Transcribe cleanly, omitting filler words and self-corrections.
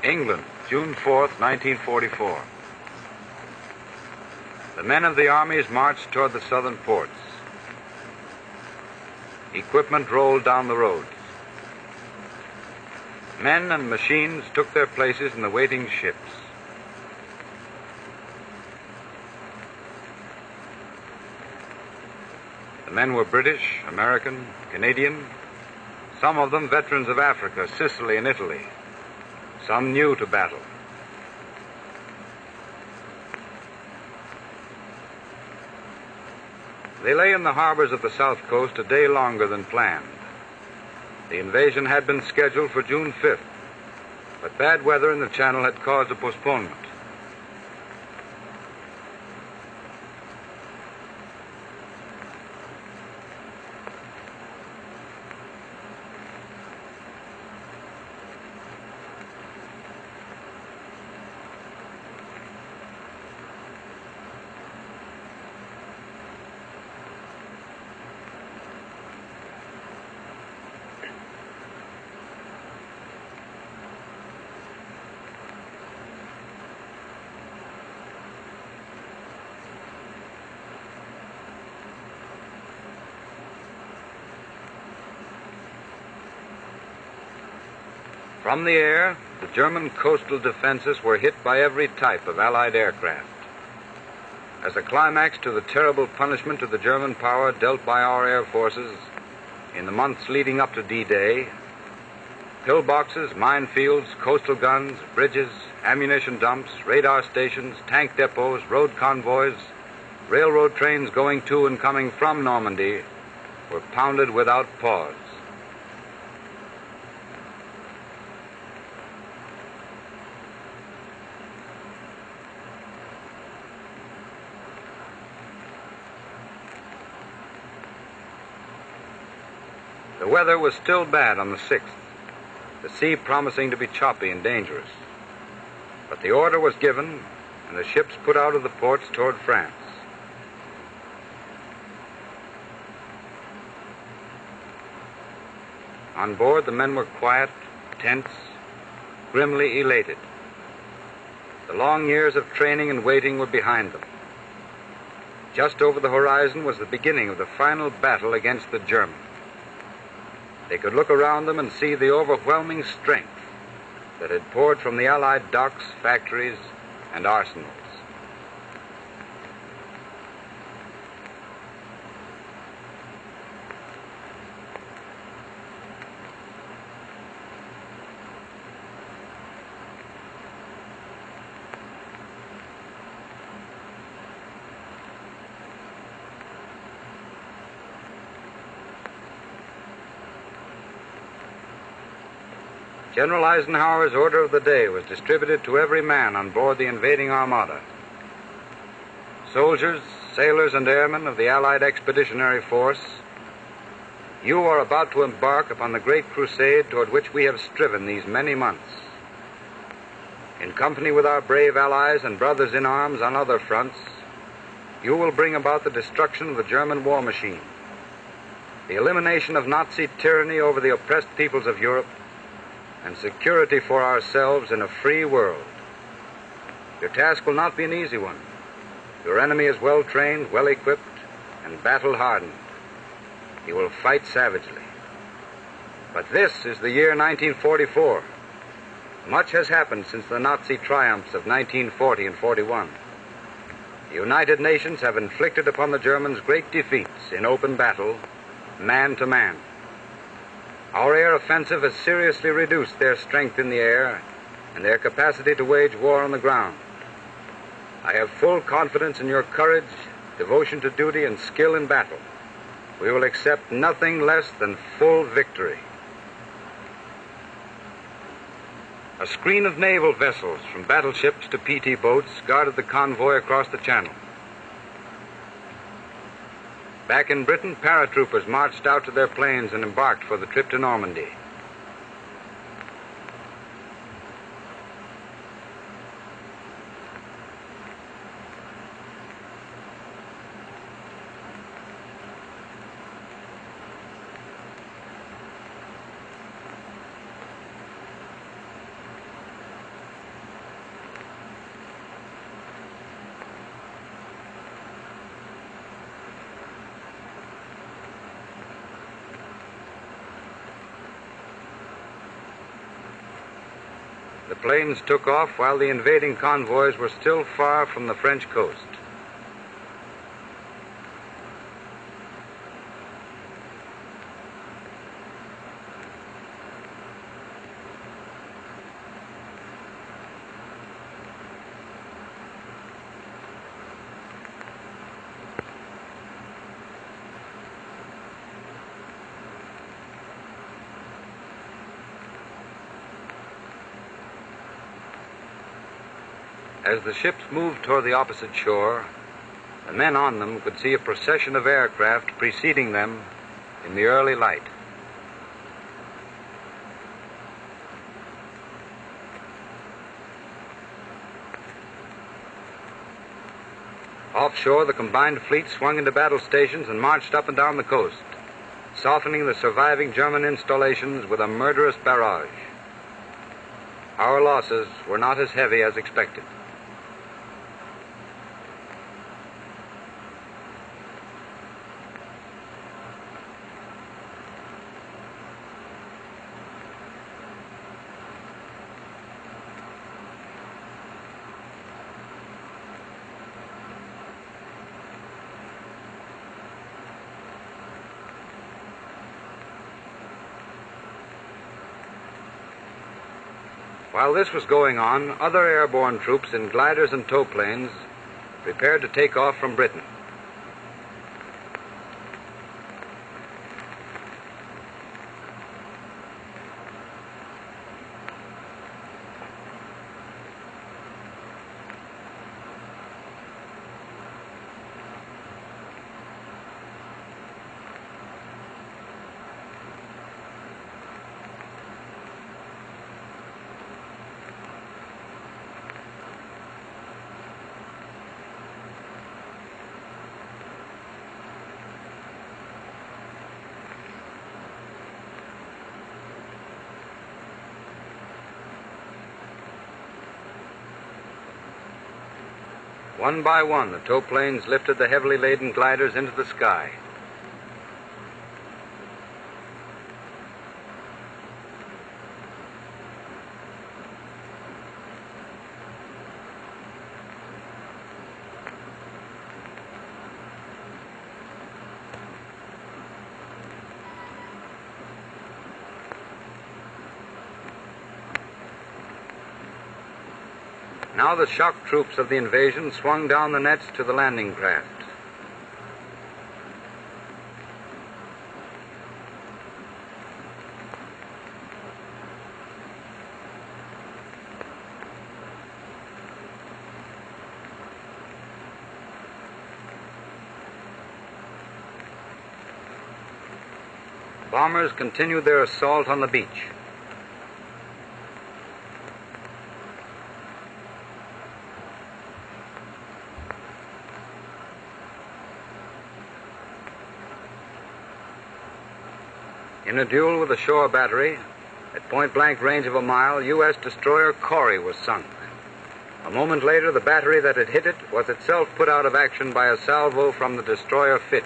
England, June 4th, 1944. The men of the armies marched toward the southern ports. Equipment rolled down the roads. Men and machines took their places in the waiting ships. The men were British, American, Canadian, some of them veterans of Africa, Sicily, and Italy, some new to battle. They lay in the harbors of the South Coast a day longer than planned. The invasion had been scheduled for June 5th, but bad weather in the Channel had caused a postponement. From the air, the German coastal defenses were hit by every type of Allied aircraft. As a climax to the terrible punishment to the German power dealt by our air forces in the months leading up to D-Day, pillboxes, minefields, coastal guns, bridges, ammunition dumps, radar stations, tank depots, road convoys, railroad trains going to and coming from Normandy were pounded without pause. The weather was still bad on the 6th, the sea promising to be choppy and dangerous. But the order was given, and the ships put out of the ports toward France. On board, the men were quiet, tense, grimly elated. The long years of training and waiting were behind them. Just over the horizon was the beginning of the final battle against the Germans. They could look around them and see the overwhelming strength that had poured from the Allied docks, factories, and arsenals. General Eisenhower's order of the day was distributed to every man on board the invading armada. Soldiers, sailors, and airmen of the Allied Expeditionary Force, you are about to embark upon the great crusade toward which we have striven these many months. In company with our brave allies and brothers in arms on other fronts, you will bring about the destruction of the German war machine, the elimination of Nazi tyranny over the oppressed peoples of Europe, and security for ourselves in a free world. Your task will not be an easy one. Your enemy is well trained, well equipped, and battle hardened. He will fight savagely. But this is the year 1944. Much has happened since the Nazi triumphs of 1940 and 41. The United Nations have inflicted upon the Germans great defeats in open battle, man to man. Our air offensive has seriously reduced their strength in the air and their capacity to wage war on the ground. I have full confidence in your courage, devotion to duty, and skill in battle. We will accept nothing less than full victory. A screen of naval vessels, from battleships to PT boats, guarded the convoy across the Channel. Back in Britain, paratroopers marched out to their planes and embarked for the trip to Normandy. planes took off while the invading convoys were still far from the French coast. As the ships moved toward the opposite shore, the men on them could see a procession of aircraft preceding them in the early light. Offshore, the combined fleet swung into battle stations and marched up and down the coast, softening the surviving German installations with a murderous barrage. Our losses were not as heavy as expected. While this was going on, other airborne troops in gliders and tow planes prepared to take off from Britain. One by one, the tow planes lifted the heavily laden gliders into the sky. Now the shock troops of the invasion swung down the nets to the landing craft. Bombers continued their assault on the beach. In a duel with a shore battery, at point-blank range of a mile, U.S. destroyer Corrie was sunk. A moment later, the battery that had hit it was itself put out of action by a salvo from the destroyer Fitch.